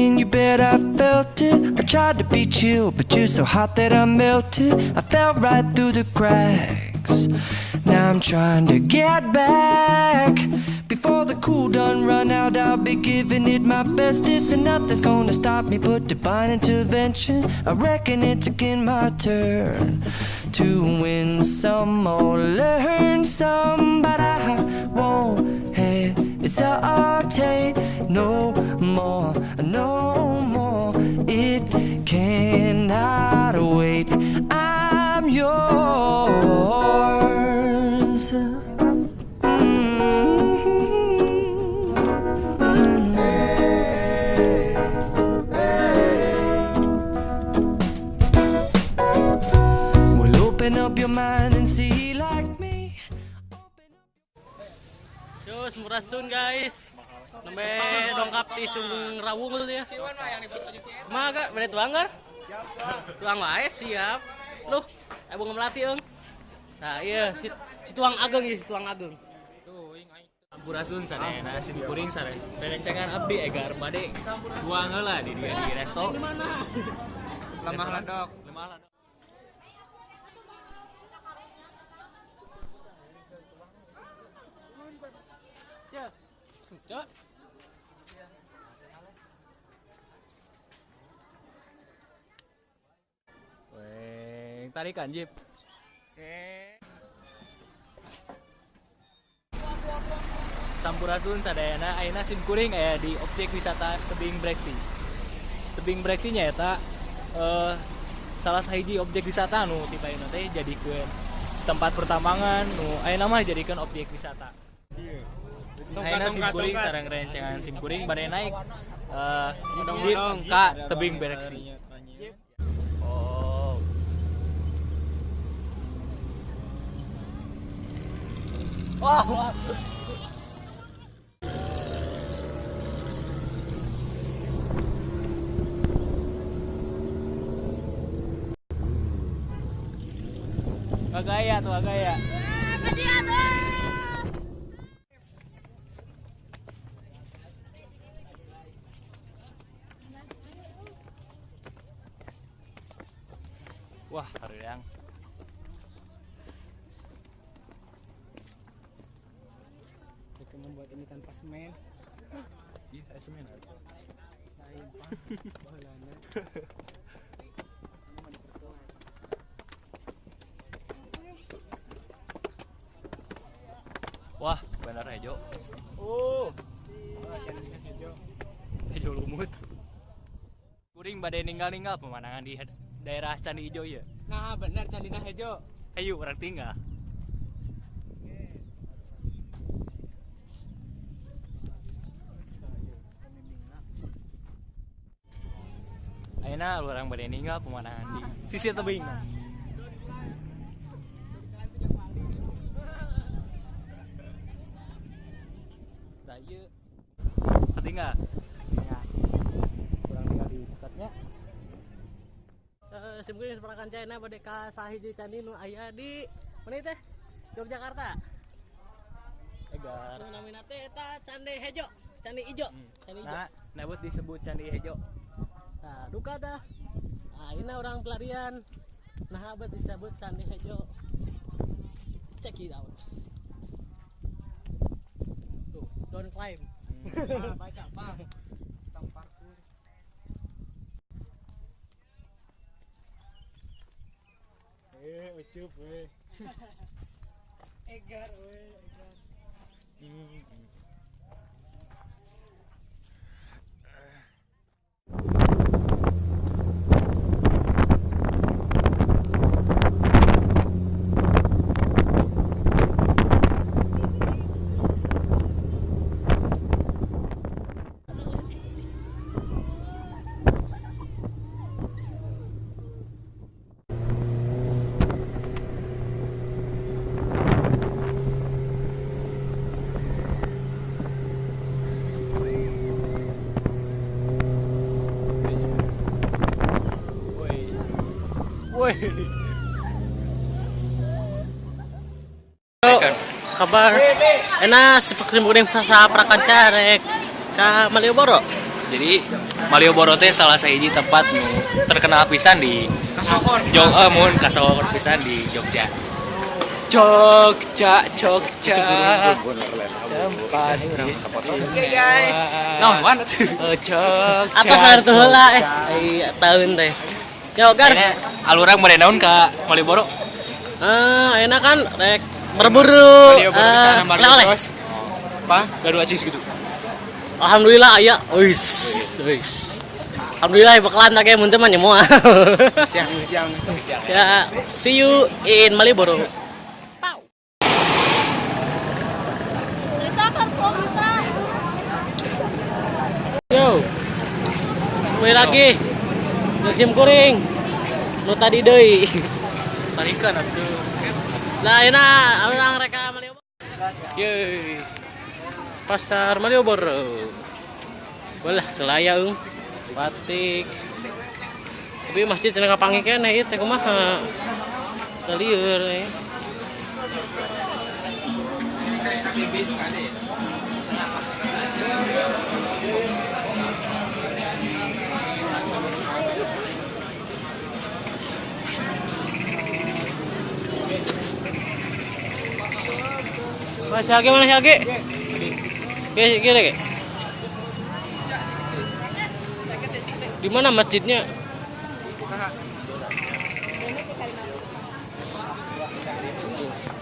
mean, you bet I felt it. I tried to be chill, but you're so hot that I melted. I fell right through the cracks. Now I'm trying to get back. Before the cool done run out, I'll be giving it my best. This and nothing's gonna stop me but divine intervention. I reckon it's again my turn to win some or learn some, but I won't hesitate no more, no more. It cannot wait. I'm yours. Open up your mind and see like me. Yus, murasun guys. Nembe dongkap di Sung Rawung tuh ya. Maga, bener tuang kan? Tuang wae siap. Loh, bunga melati eung. Nah, iya si tuang ageng ya, si tuang ageng. Tuh, Sampurasun sadayana sim kuring sare. Rencengan abdi egar bade tuang heula di dia di resto. Di mana? Lemah ladok. Cok. Weng, tarikan Jip. Sampurasun sadayana ayeuna sim kuring aya di objek wisata Tebing Breksi. Tebing Breksi nya eta salah sahiji objek wisata nu ti ayeuna teh jadikeun tempat pertambangan nu ayeuna mah jadikeun objek wisata. Ayeuna sim kuring sareng rencengan sim kuring bade naik jeep ka Tebing Breksi. Oh. Oh. Agaya tuh agaya. Wah, hareuang. Jika membuat ini tanpa semen. Iya, semen. Lain Pak. Baheulana. Wah, bener hejo. Oh. Candi Hejo. Hejo lumut. Kuring bade ninggal-ninggal pemandangan di daerah Candi Ijo ya. Nah, benar Candi Hejo. Ayo orang tinggal. Ayeuna urang bade ninggal pemandangan di sisi tebing. Saya tinggal. Ya. Kurang tinggal di cekatnya. Sim kuring separakan China bade ka sahiji candi nu aya di mana teh? Yogyakarta. Egar. Nu namina teh eta Candi Hejo, Candi Ijo. Candi Ijo. Nah, nabut disebut Candi Hejo. Nah, duka tah. Nah, ini orang pelarian. Nah, abad disebut Candi Hejo. Check it out. Tuh, don't climb. Baca apa? Parkur. Ucup we. Egar we, egar. Woi. Kabar enak seperti kuring sa prakanca rek ka Malioboro. Jadi Malioboro teh salah sahiji tempat nu terkenal pisan di mun kasohor pisan di Jogja. Jogja tempat guys. Naon mana tuh? Jogja apa kartu heula tahun teh yo gar Ini alurang mere naon ka Malioboro? enak kan rek berburu oleh Apa? Gaduh acis gitu. alhamdulillah aya wis alhamdulillah bakalan tak mun teh mah nyemoa Siang. ya see you in Malioboro. Yo, kembali lagi musim kuring, nu tadi deui. Tarikan atuh. Nah, enak, orang reka Malioboro. Yeay, pasar Malioboro. Bolah selayang, batik. Tapi masjid cenah ngapangi keneh ieu teh kumaha? Kalieur. Mas Hage mana Hage? Kira. Di mana masjidnya?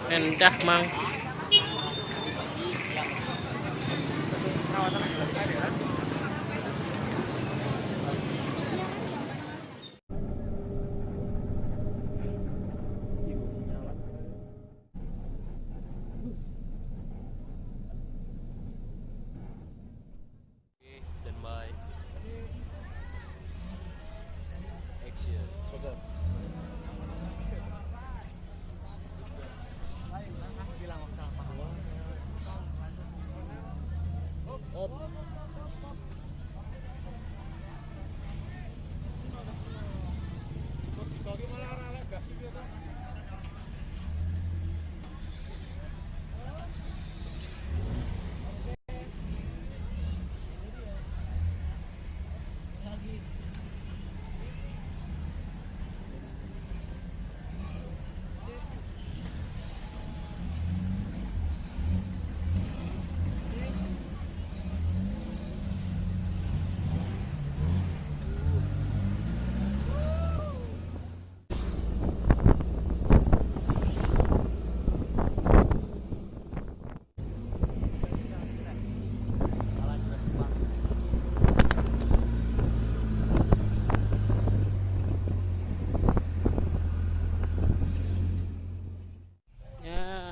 Endah mang. Standby. Action.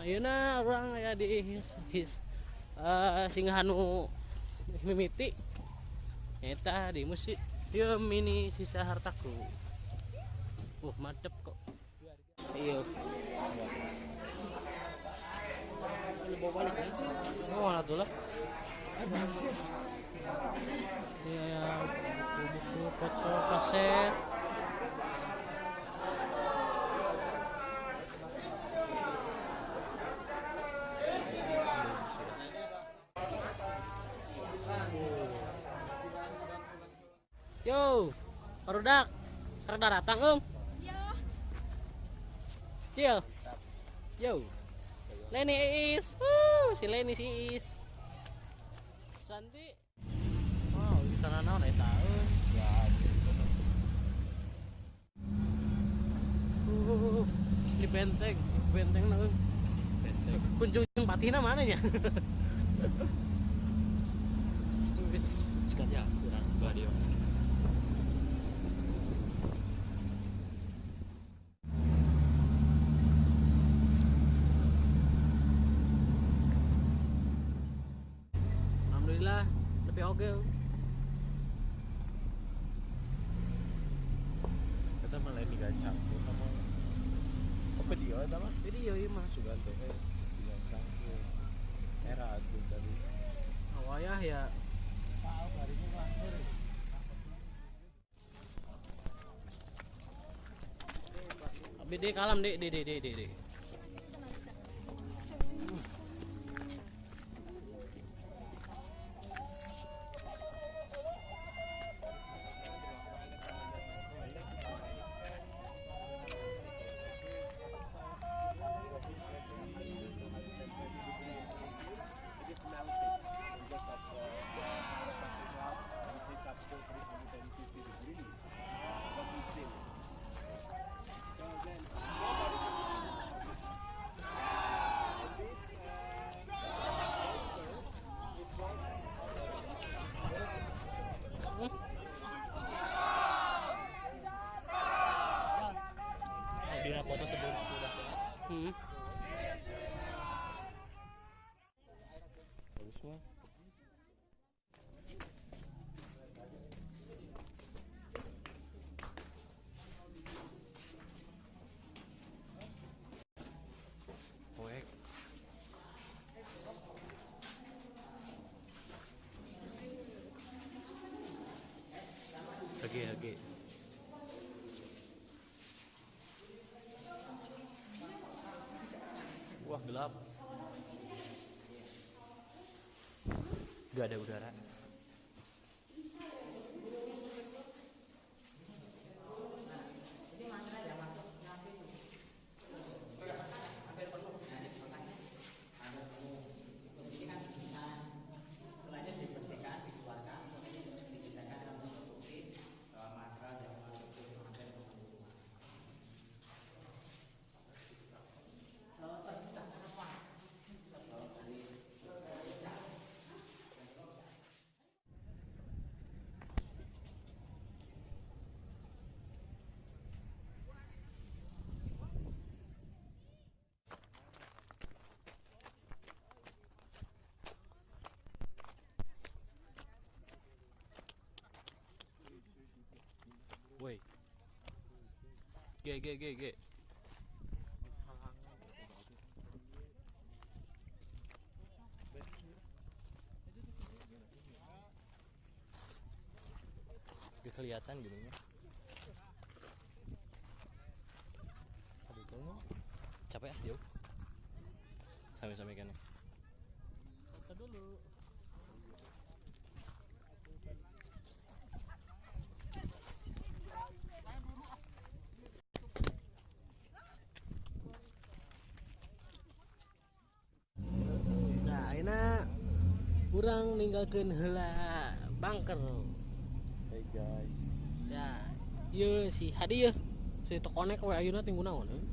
Ayeuna orang ya di Singhanu mimiti eta di musik dia mini sisa hartaku madep kok iya mana tuh lah ya buku foto kaset yo, barudak, rada datang Iya. Cil, yo, Leni is, si Leni si is, Santi, wow, di sana naon eta di benteng naon, kunjung patina mana nya? Wis, Cikanya kurang radio. Alhamdulillah, tapi oke. Kita malah ini gancang, sama video eta mah Video ieu mah sugan teh gancang era tuh tadi. awalnya ya. Abi deh kalam deh. Oke. Wah, gelap. Gak ada udara. Woi. G. Udah kelihatan gunungnya. Aduh, kamu capek ah, jauh. Sampai kan. Foto dulu. Nah, ayeuna urang ninggalkeun heula bunker. Hey guys. Ya, ieu si Hadi ya. Si tokonek we ayeuna tinggu naon heuh?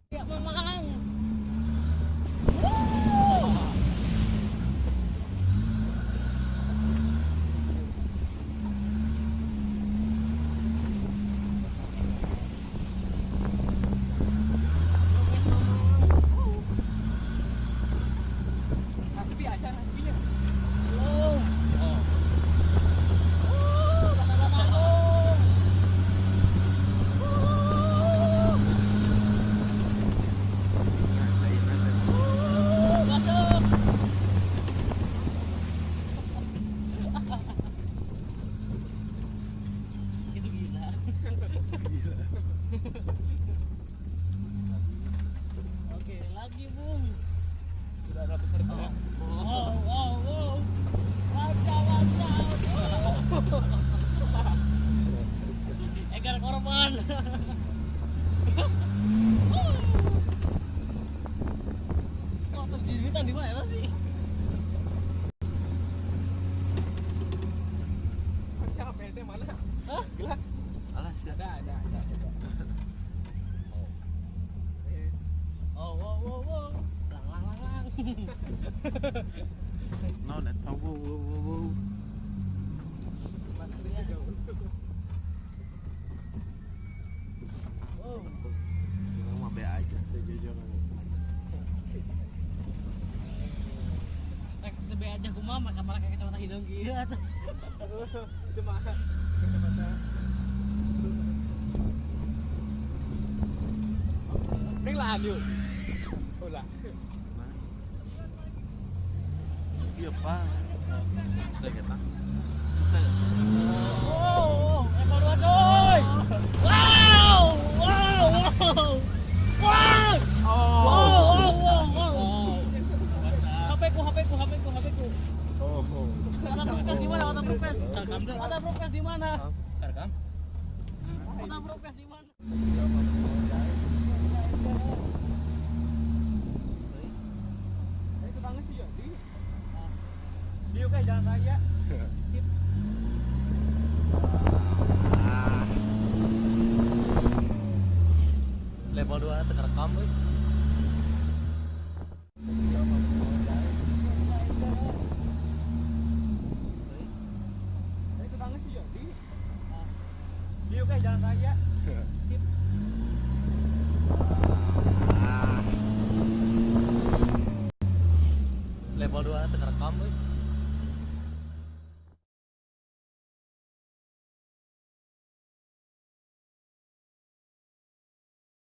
Ya mamang. Oke, lagi Bung. Sudah ada peserta. Wow. Wacau. Egar korban. Wah, terjiritan di mana sih? Siapa ente mana? Hah? Gila. Alah, siapa? Ada. Wow. Lang. No, net tahu. Wow. Wow. Cuma mah be aja. Jajaran. Rek teu aja kumaha kamar kayak kacamata hidung kieu atuh. Cuma kacamata. Ning laan yuk. Ulah. Iya, Pak. Udah kita. Wow, ekor dua coy. Wow. HP ku. Oh. Ada broadcast di mana? Ada broadcast di mana? Rekam. Ada broadcast di mana? Tetangga sih ya. Dia kayak jalan raya. Sip. Level 2 teu rekam euy. Tetangga sih ya. Dia kayak jalan raya. Sip. Level level 2 teu rekam euy.